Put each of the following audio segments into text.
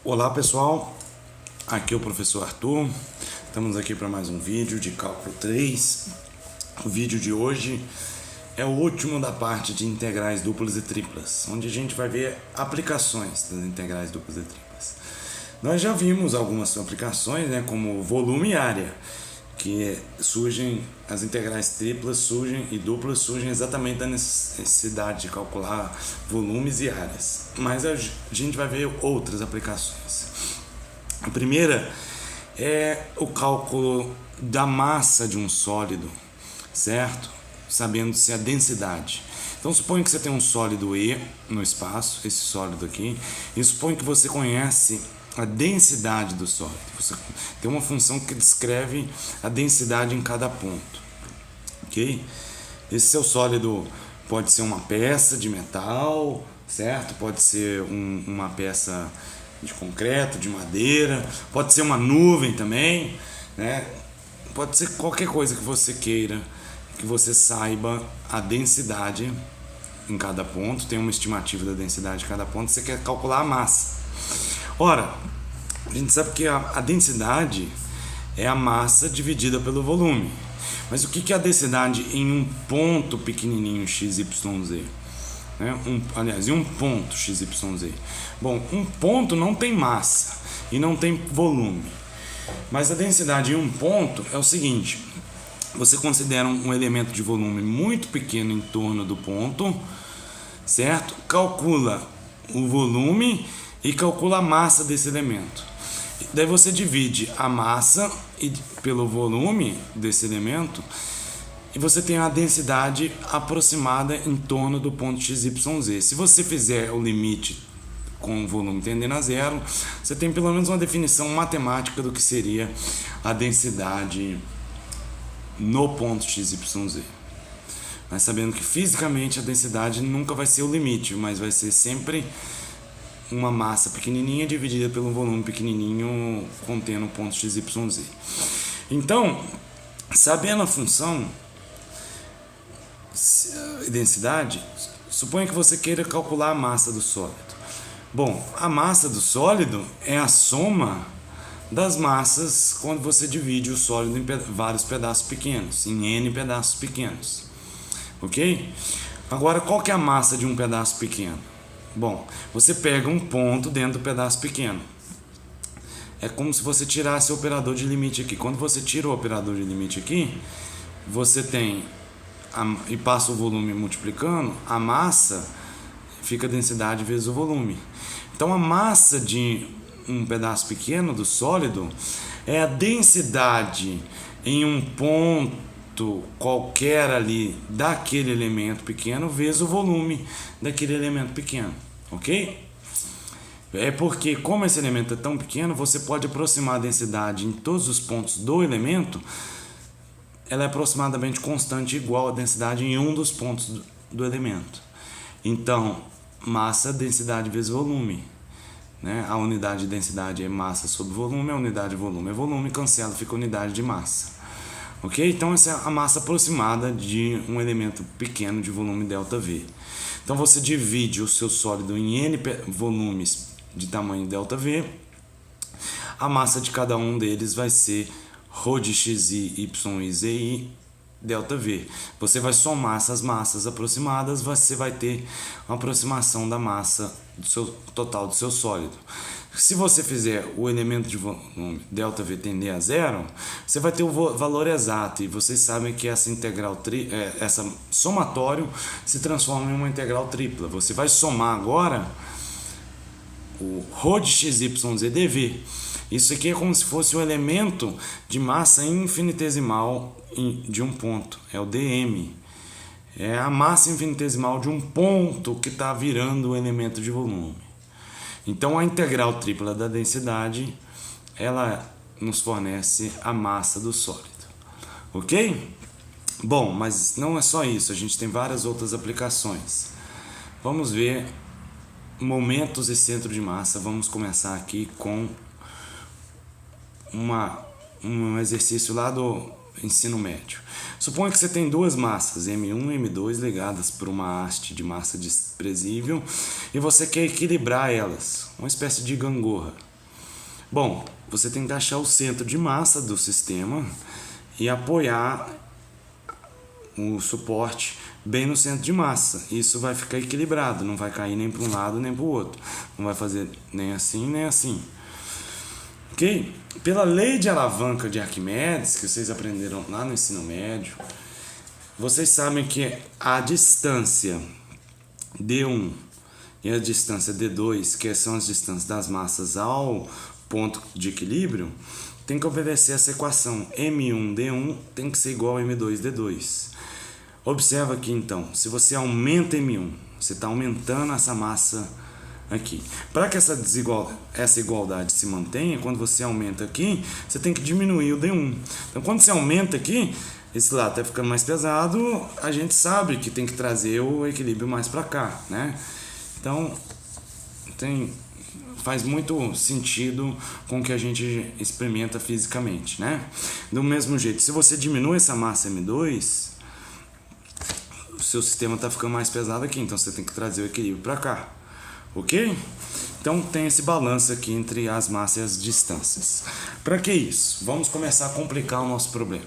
Olá pessoal, aqui é o professor Arthur, estamos aqui para mais um vídeo de cálculo 3. O vídeo de hoje é o último da parte de integrais duplas e triplas, onde a gente vai ver aplicações das integrais duplas e triplas. Nós já vimos algumas aplicações, como volume e área, que surgem, as integrais triplas surgem e duplas surgem exatamente da necessidade de calcular volumes e áreas. Mas a gente vai ver outras aplicações. A primeira é o cálculo da massa de um sólido, certo? Sabendo-se a densidade. Então suponha que você tem um sólido E no espaço, esse sólido aqui, e suponha que você conhece a densidade do sólido. Você tem uma função que descreve a densidade em cada ponto, ok? Esse seu sólido pode ser uma peça de metal, certo? Pode ser uma peça de concreto, de madeira, pode ser uma nuvem também, né? Pode ser qualquer coisa que você queira, que você saiba a densidade em cada ponto, tem uma estimativa da densidade de cada ponto, você quer calcular a massa. Ora, a gente sabe que a densidade é a massa dividida pelo volume. Mas o que é a densidade em um ponto pequenininho XYZ? Em um ponto XYZ. Bom, um ponto não tem massa e não tem volume. Mas a densidade em um ponto é o seguinte: você considera um elemento de volume muito pequeno em torno do ponto, certo? Calcula o volume e calcula a massa desse elemento. Daí você divide a massa pelo volume desse elemento e você tem a densidade aproximada em torno do ponto XYZ. Se você fizer o limite com o volume tendendo a zero, você tem pelo menos uma definição matemática do que seria a densidade no ponto XYZ. Mas sabendo que fisicamente a densidade nunca vai ser o limite, mas vai ser sempre uma massa pequenininha dividida pelo volume pequenininho contendo o ponto XYZ. Então, sabendo a função densidade, suponha que você queira calcular a massa do sólido. Bom, a massa do sólido é a soma das massas quando você divide o sólido em vários pedaços pequenos, em N pedaços pequenos. Ok? Agora, qual que é a massa de um pedaço pequeno? Bom, você pega um ponto dentro do pedaço pequeno. É como se você tirasse o operador de limite aqui. Quando você tira o operador de limite aqui, você tem e passa o volume multiplicando, a massa fica a densidade vezes o volume. Então a massa de um pedaço pequeno do sólido é a densidade em um ponto qualquer ali daquele elemento pequeno vezes o volume daquele elemento pequeno, ok? É porque, como esse elemento é tão pequeno, você pode aproximar a densidade em todos os pontos do elemento. Ela é aproximadamente constante, igual à densidade em um dos pontos do elemento. Então, massa, densidade vezes volume. A unidade de densidade é massa sobre volume, a unidade de volume é volume, cancela, fica unidade de massa. Ok? Então, essa é a massa aproximada de um elemento pequeno de volume ΔV. Então, você divide o seu sólido em N volumes de tamanho ΔV. A massa de cada um deles vai ser ρ de xi, y e zi, ΔV. Você vai somar essas massas aproximadas, você vai ter uma aproximação da massa do seu total do seu sólido. Se você fizer o elemento de volume ΔV tender a zero, você vai ter o valor exato, e vocês sabem que essa integral essa somatório se transforma em uma integral tripla. Você vai somar agora o ρ de xy dv. Isso aqui é como se fosse um elemento de massa infinitesimal de um ponto, é o dm. É a massa infinitesimal de um ponto que está virando o elemento de volume. Então a integral tripla da densidade, ela nos fornece a massa do sólido, ok? Bom, mas não é só isso, a gente tem várias outras aplicações. Vamos ver momentos e centro de massa. Vamos começar aqui com um exercício lá do ensino médio. Suponha que você tem duas massas, M1 e M2, ligadas por uma haste de massa desprezível, e você quer equilibrar elas, uma espécie de gangorra, Bom, você tem que achar o centro de massa do sistema e apoiar o suporte bem no centro de massa. Isso vai ficar equilibrado, não vai cair nem para um lado nem para o outro. Não vai fazer nem assim nem assim. Ok? Pela lei de alavanca de Arquimedes, que vocês aprenderam lá no ensino médio, vocês sabem que a distância D1 e a distância D2, que são as distâncias das massas ao ponto de equilíbrio, tem que obedecer essa equação. M1D1 tem que ser igual a M2D2. Observa aqui então, se você aumenta M1, você está aumentando essa massa aqui. Para que essa igualdade se mantenha, quando você aumenta aqui, você tem que diminuir o D1. Então, quando você aumenta aqui, esse lado está ficando mais pesado, a gente sabe que tem que trazer o equilíbrio mais para cá, né? Então, faz muito sentido com o que a gente experimenta fisicamente, né? Do mesmo jeito, se você diminui essa massa M2, o seu sistema está ficando mais pesado aqui, então você tem que trazer o equilíbrio para cá, ok? Então tem esse balanço aqui entre as massas e as distâncias. Para que isso? Vamos começar a complicar o nosso problema.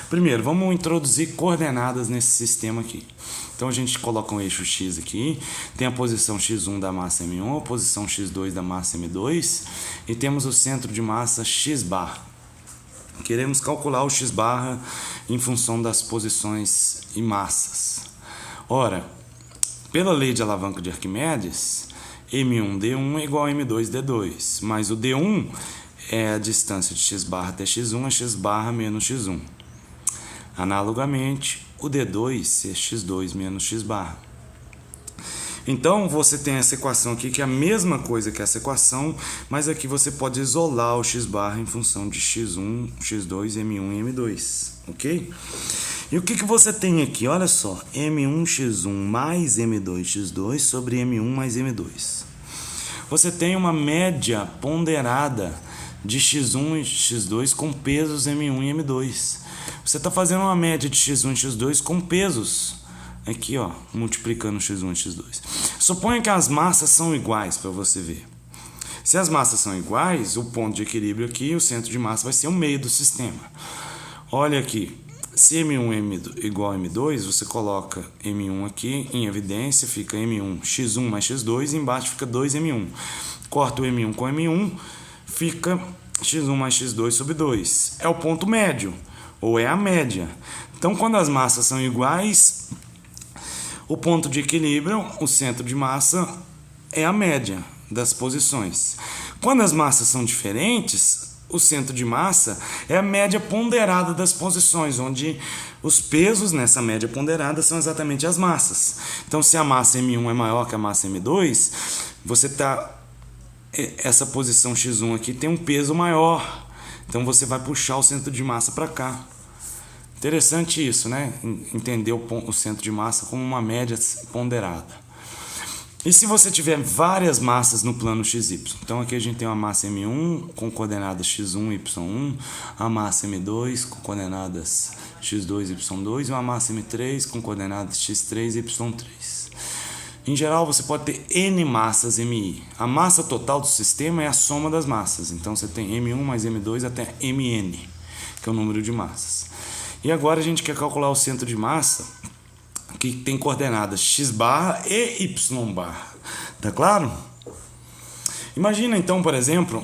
Primeiro, vamos introduzir coordenadas nesse sistema aqui. Então a gente coloca um eixo X aqui, tem a posição X1 da massa M1, a posição X2 da massa M2 e temos o centro de massa X bar. Queremos calcular o X barra em função das posições e massas. Ora, pela lei de alavanca de Arquimedes, M1D1 é igual a M2D2, mas o D1 é a distância de X barra até X1 é X barra menos X1. Analogamente, o D2 é X2 menos X barra. Então, você tem essa equação aqui, que é a mesma coisa que essa equação, mas aqui você pode isolar o X barra em função de X1, X2, M1 e M2, ok? E o que você tem aqui? Olha só, M1x1 mais M2x2 sobre M1 mais M2. Você tem uma média ponderada de X1 e X2 com pesos M1 e M2. Você está fazendo uma média de X1 e X2 com pesos. Aqui, ó, multiplicando X1 e X2. Suponha que as massas são iguais para você ver. Se as massas são iguais, o ponto de equilíbrio aqui, o centro de massa vai ser o meio do sistema. Olha aqui. Se M1 é igual a M2, você coloca M1 aqui em evidência, fica M1 X1 mais X2, e embaixo fica 2M1. Corta o M1 com M1, fica X1 mais X2 sobre 2. É o ponto médio, ou é a média. Então, quando as massas são iguais, o ponto de equilíbrio, o centro de massa, é a média das posições. Quando as massas são diferentes, o centro de massa é a média ponderada das posições, onde os pesos nessa média ponderada são exatamente as massas. Então, se a massa M1 é maior que a massa M2, essa posição X1 aqui tem um peso maior. Então, você vai puxar o centro de massa para cá. Interessante isso, né? Entender o centro de massa como uma média ponderada. E se você tiver várias massas no plano XY? Então aqui a gente tem uma massa M1 com coordenadas X1 e Y1, a massa M2 com coordenadas X2 e Y2 e uma massa M3 com coordenadas X3 e Y3. Em geral, você pode ter N massas MI. A massa total do sistema é a soma das massas. Então você tem M1 mais M2 até Mn, que é o número de massas. E agora a gente quer calcular o centro de massa, que tem coordenadas x barra e y barra. Tá claro? Imagina então, por exemplo,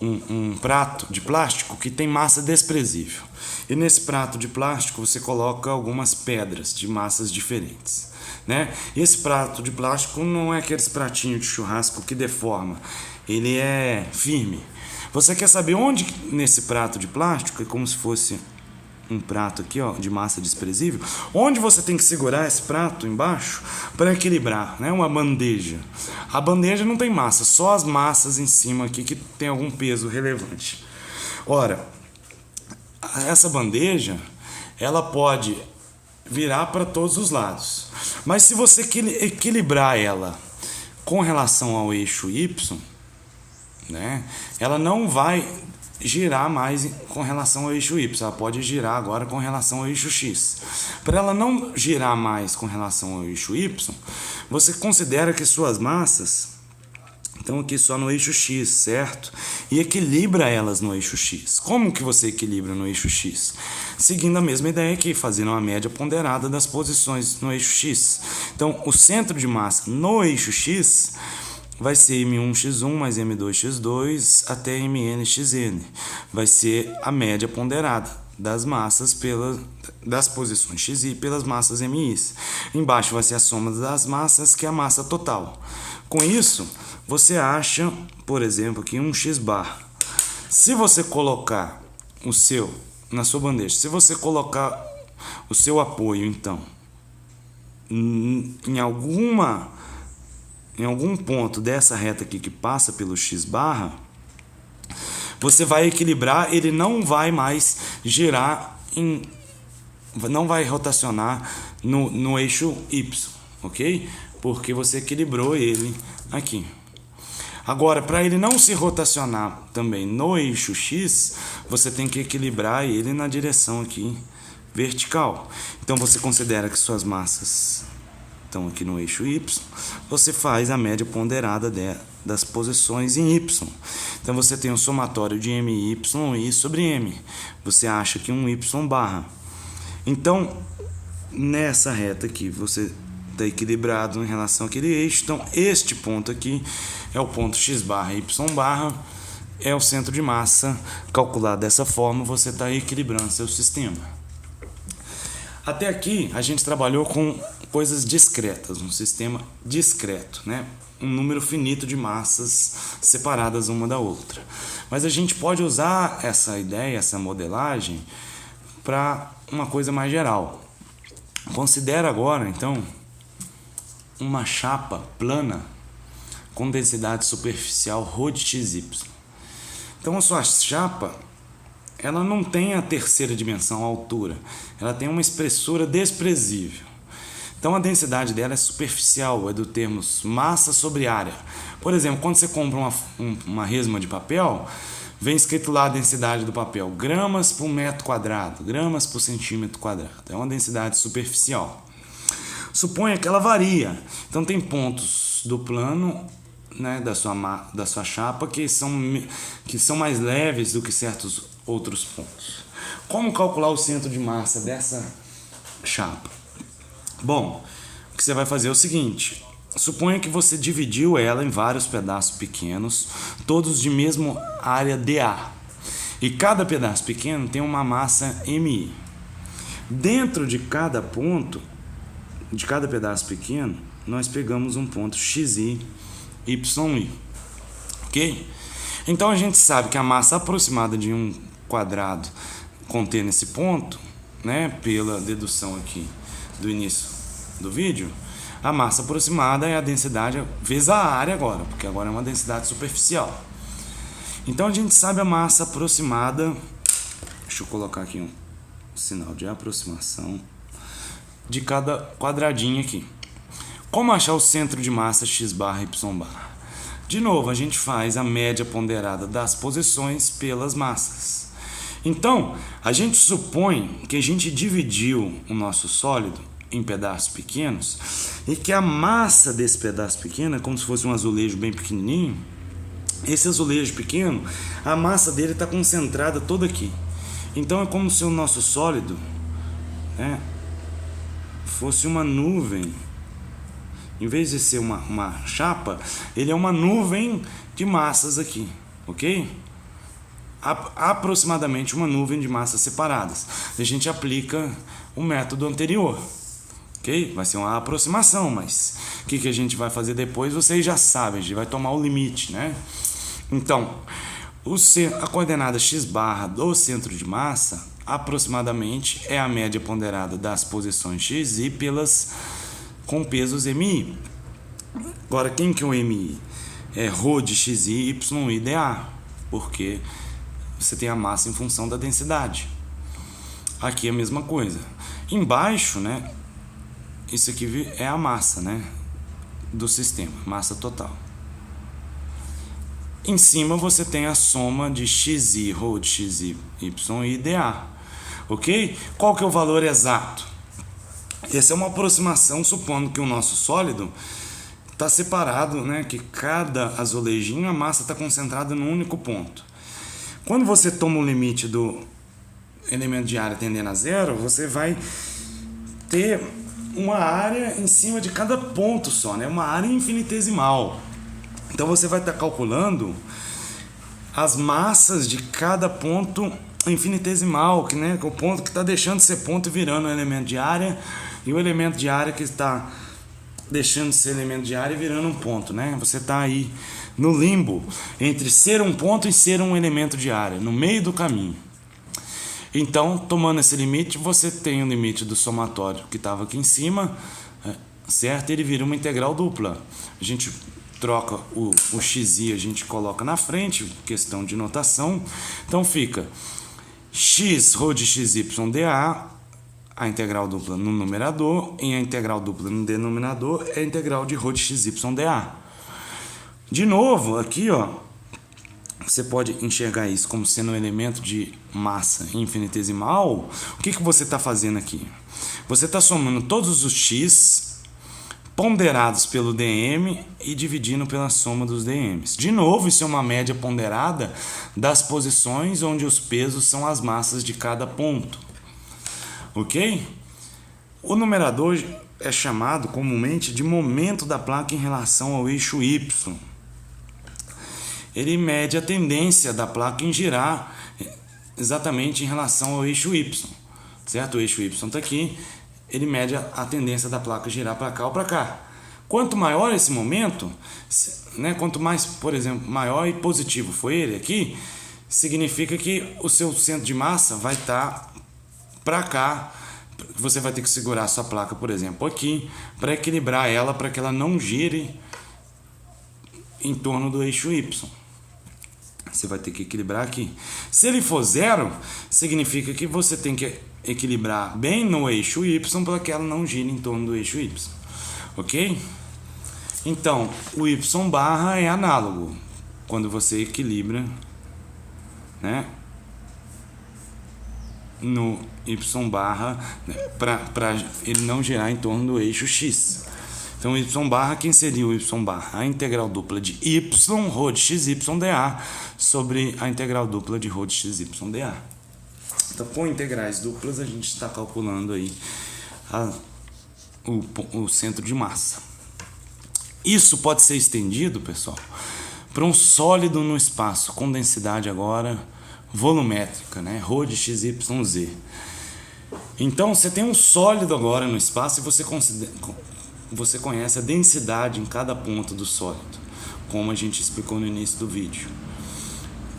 um prato de plástico que tem massa desprezível. E nesse prato de plástico você coloca algumas pedras de massas diferentes, né? E esse prato de plástico não é aqueles pratinhos de churrasco que deforma. Ele é firme. Você quer saber onde nesse prato de plástico, é como se fosse um prato aqui, ó, de massa desprezível, onde você tem que segurar esse prato embaixo para equilibrar, né? Uma bandeja. A bandeja não tem massa, só as massas em cima aqui que tem algum peso relevante. Ora, essa bandeja, ela pode virar para todos os lados. Mas se você equilibrar ela com relação ao eixo Y, né, ela não vai girar mais com relação ao eixo Y, ela pode girar agora com relação ao eixo X. Para ela não girar mais com relação ao eixo Y, você considera que suas massas Então aqui só no eixo X, certo? E equilibra elas no eixo X. Como que você equilibra no eixo X? Seguindo a mesma ideia aqui, fazendo uma média ponderada das posições no eixo X. Então o centro de massa no eixo X vai ser M1x1 mais M2x2 até MNxN. Vai ser a média ponderada das massas das posições XI pelas massas MIs. Embaixo vai ser a soma das massas, que é a massa total. Com isso, você acha, por exemplo, aqui um x bar. Se você colocar na sua bandeja, se você colocar o seu apoio, então, em algum ponto dessa reta aqui que passa pelo x barra, você vai equilibrar, ele não vai mais girar não vai rotacionar no eixo Y, ok? Porque você equilibrou ele aqui. Agora, para ele não se rotacionar também no eixo X, você tem que equilibrar ele na direção aqui vertical. Então você considera que suas massas estão aqui no eixo Y, você faz a média ponderada das posições em Y. Então você tem um somatório de MY I sobre M. Você acha que um Y barra. Então, nessa reta aqui, você está equilibrado em relação àquele eixo. Então, este ponto aqui é o ponto X barra Y barra, é o centro de massa. Calculado dessa forma, você está equilibrando seu sistema. Até aqui, a gente trabalhou com coisas discretas, um sistema discreto, né? Um número finito de massas separadas uma da outra. Mas a gente pode usar essa ideia, essa modelagem, para uma coisa mais geral. Considera agora, então, uma chapa plana com densidade superficial ρ de xy. Então, a sua chapa, ela não tem a terceira dimensão, a altura. Ela tem uma espessura desprezível. Então, a densidade dela é superficial, é do termos massa sobre área. Por exemplo, quando você compra uma resma de papel, vem escrito lá a densidade do papel, gramas por metro quadrado, gramas por centímetro quadrado. É uma densidade superficial. Suponha que ela varia. Então, tem pontos do plano, né, da sua chapa que são mais leves do que certos outros pontos. Como calcular o centro de massa dessa chapa? Bom, o que você vai fazer é o seguinte: suponha que você dividiu ela em vários pedaços pequenos, todos de mesma área dA. E cada pedaço pequeno tem uma massa MI. Dentro de cada ponto, de cada pedaço pequeno, nós pegamos um ponto XI, YI. Ok? Então a gente sabe que a massa aproximada de um quadrado contendo esse ponto, né, pela dedução aqui do início do vídeo, a massa aproximada é a densidade vezes a área agora, porque agora é uma densidade superficial. Então a gente sabe a massa aproximada, deixa eu colocar aqui um sinal de aproximação, de cada quadradinho aqui. Como achar o centro de massa x barra y barra? De novo, a gente faz a média ponderada das posições pelas massas. Então, a gente supõe que a gente dividiu o nosso sólido em pedaços pequenos e que a massa desse pedaço pequeno é como se fosse um azulejo bem pequenininho. Esse azulejo pequeno, a massa dele está concentrada toda aqui. Então é como se o nosso sólido, né, fosse uma nuvem. Em vez de ser uma chapa, ele é uma nuvem de massas aqui, ok? Aproximadamente uma nuvem de massas separadas. A gente aplica o método anterior. Ok? Vai ser uma aproximação, mas o que a gente vai fazer depois, vocês já sabem, a gente vai tomar o limite, né? Então, a coordenada x barra do centro de massa, aproximadamente, é a média ponderada das posições xi com pesos mi. Agora, quem que é o mi? É ρ de xi, yi, dA, porque você tem a massa em função da densidade. Aqui é a mesma coisa. Embaixo, né? Isso aqui é a massa, né, do sistema, massa total. Em cima você tem a soma de xi, ρ de xi, y, dA. Ok? Qual que é o valor exato? Essa é uma aproximação, supondo que o nosso sólido tá separado, né? Que cada azulejinho a massa está concentrada num único ponto. Quando você toma o limite do elemento de área tendendo a zero, você vai ter uma área em cima de cada ponto só, né? Uma área infinitesimal. Então você vai estar calculando as massas de cada ponto infinitesimal, que, né, o ponto que está deixando de ser ponto e virando um elemento de área, e o elemento de área que está deixando de ser elemento de área e virando um ponto, né? Você está aí no limbo entre ser um ponto e ser um elemento de área, no meio do caminho. Então, tomando esse limite, você tem o limite do somatório que estava aqui em cima, certo? Ele vira uma integral dupla. A gente troca o xi, a gente coloca na frente, questão de notação. Então fica x rho de xy dA, a integral dupla no numerador, e a integral dupla no denominador é a integral de rho de xy dA. De novo, aqui, ó, você pode enxergar isso como sendo um elemento de massa infinitesimal. O que você está fazendo aqui? Você está somando todos os x ponderados pelo dm e dividindo pela soma dos dm's. De novo, isso é uma média ponderada das posições onde os pesos são as massas de cada ponto. Ok? O numerador é chamado comumente de momento da placa em relação ao eixo y. Ele mede a tendência da placa em girar exatamente em relação ao eixo y, certo? O eixo y está aqui, ele mede a tendência da placa girar para cá ou para cá. Quanto maior esse momento, né, quanto mais, por exemplo, maior e positivo foi ele aqui, significa que o seu centro de massa vai estar para cá. Você vai ter que segurar a sua placa, por exemplo, aqui, para equilibrar ela, para que ela não gire em torno do eixo y. Você vai ter que equilibrar aqui. Se ele for zero, significa que você tem que equilibrar bem no eixo y para que ela não gire em torno do eixo y. Ok? Então, o y barra é análogo quando você equilibra, né, no y barra, né, para ele não girar em torno do eixo x. Então, y barra, quem seria o y barra? A integral dupla de y, rho de xy dA, sobre a integral dupla de rho de xy dA. Então, com integrais duplas, a gente está calculando aí o centro de massa. Isso pode ser estendido, pessoal, para um sólido no espaço, com densidade agora volumétrica, né? Rho de xyz. Então, você tem um sólido agora no espaço e você conhece a densidade em cada ponto do sólido, como a gente explicou no início do vídeo.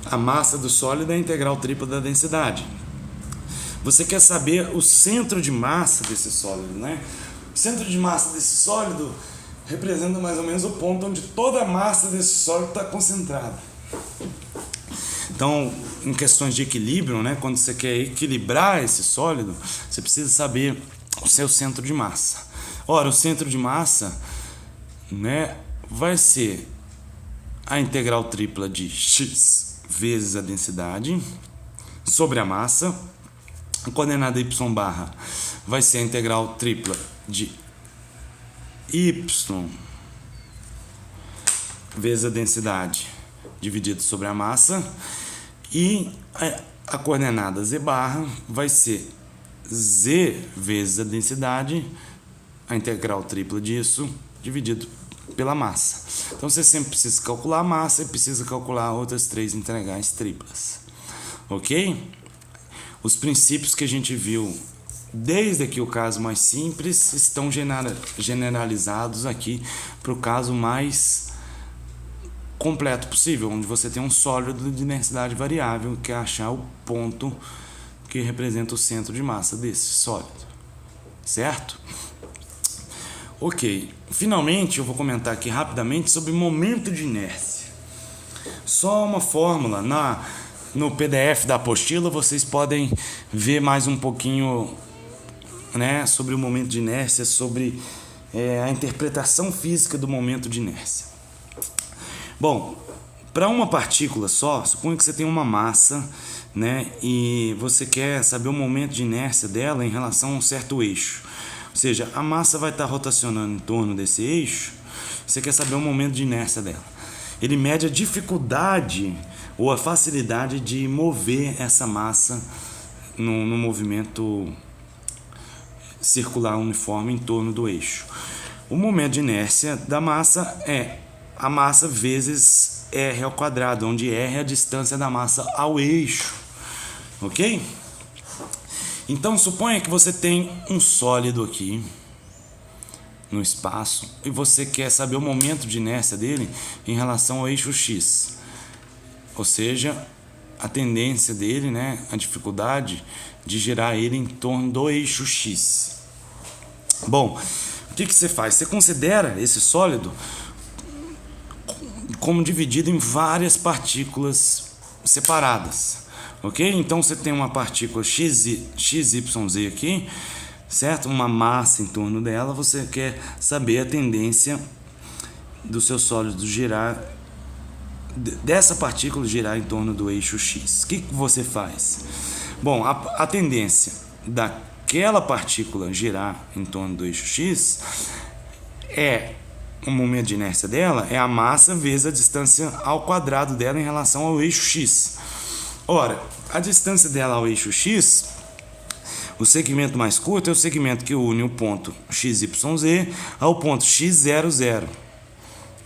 A massa do sólido é a integral tripla da densidade. Você quer saber o centro de massa desse sólido, né? O centro de massa desse sólido representa mais ou menos o ponto onde toda a massa desse sólido está concentrada. Então, em questões de equilíbrio, né, quando você quer equilibrar esse sólido, você precisa saber o seu centro de massa. Ora, o centro de massa, né, vai ser a integral tripla de x vezes a densidade sobre a massa. A coordenada y barra vai ser a integral tripla de y vezes a densidade dividido sobre a massa. E a coordenada z barra vai ser z vezes a densidade, a integral tripla disso, dividido pela massa. Então, você sempre precisa calcular a massa e precisa calcular outras três integrais triplas. Ok? Os princípios que a gente viu desde aqui o caso mais simples estão generalizados aqui para o caso mais completo possível, onde você tem um sólido de densidade variável, que é achar o ponto que representa o centro de massa desse sólido, certo? Ok, finalmente eu vou comentar aqui rapidamente sobre momento de inércia. Só uma fórmula, no PDF da apostila vocês podem ver mais um pouquinho, né, sobre o momento de inércia, sobre a interpretação física do momento de inércia. Bom, para uma partícula só, suponha que você tem uma massa, né, e você quer saber o momento de inércia dela em relação a um certo eixo. Ou seja, a massa vai estar rotacionando em torno desse eixo você quer saber o momento de inércia dela. Ele mede a dificuldade ou a facilidade de mover essa massa no movimento circular uniforme em torno do eixo. O momento de inércia da massa é a massa vezes R ao quadrado, onde R é a distância da massa ao eixo. Ok? Então suponha que você tem um sólido aqui no espaço e você quer saber o momento de inércia dele em relação ao eixo X. Ou seja, a tendência dele, né, a dificuldade de girar ele em torno do eixo X. Bom, o que você faz? Você considera esse sólido como dividido em várias partículas separadas, ok? Então você tem uma partícula XYZ aqui, certo? Uma massa em torno dela, você quer saber a tendência do seu sólido girar, dessa partícula girar em torno do eixo X. O que você faz? Bom, a tendência daquela partícula girar em torno do eixo X é o momento de inércia dela, é a massa vezes a distância ao quadrado dela em relação ao eixo X. Ora, a distância dela ao eixo X, o segmento mais curto é o segmento que une o ponto XYZ ao ponto X00.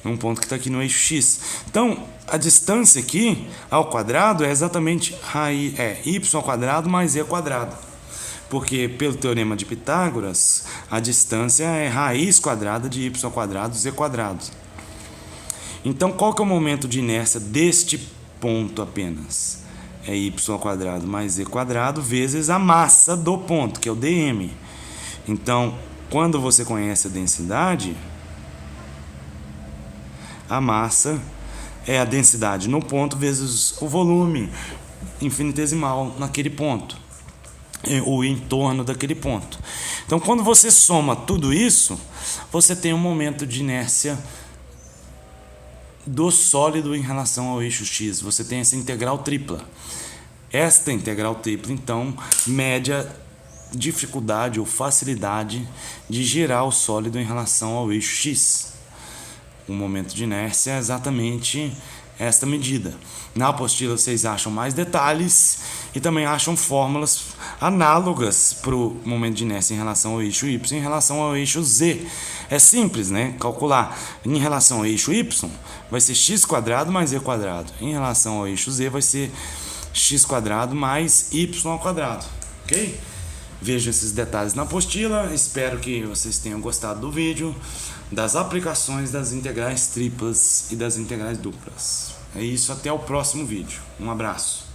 Um ponto que está aqui no eixo X. Então, a distância aqui ao quadrado é exatamente y ao quadrado mais e ao quadrado. Porque, pelo teorema de Pitágoras, a distância é raiz quadrada de y ao quadrado z quadrado. Então, qual que é o momento de inércia deste ponto apenas? É y ao quadrado mais z quadrado vezes a massa do ponto, que é o dm. Então, quando você conhece a densidade, a massa é a densidade no ponto vezes o volume infinitesimal naquele ponto, ou em torno daquele ponto. Então, quando você soma tudo isso, você tem um momento de inércia do sólido em relação ao eixo X. Você tem essa integral tripla. Esta integral tripla, então, mede a dificuldade ou facilidade de girar o sólido em relação ao eixo X. O momento de inércia é exatamente esta medida. Na apostila vocês acham mais detalhes e também acham fórmulas análogas para o momento de inércia em relação ao eixo Y em relação ao eixo Z. É simples, né? Calcular. Em relação ao eixo Y vai ser x quadrado mais z quadrado. Em relação ao eixo Z vai ser x quadrado mais y ao quadrado. Ok? Vejam esses detalhes na apostila. Espero que vocês tenham gostado do vídeo, das aplicações das integrais triplas e das integrais duplas. É isso, até o próximo vídeo. Um abraço.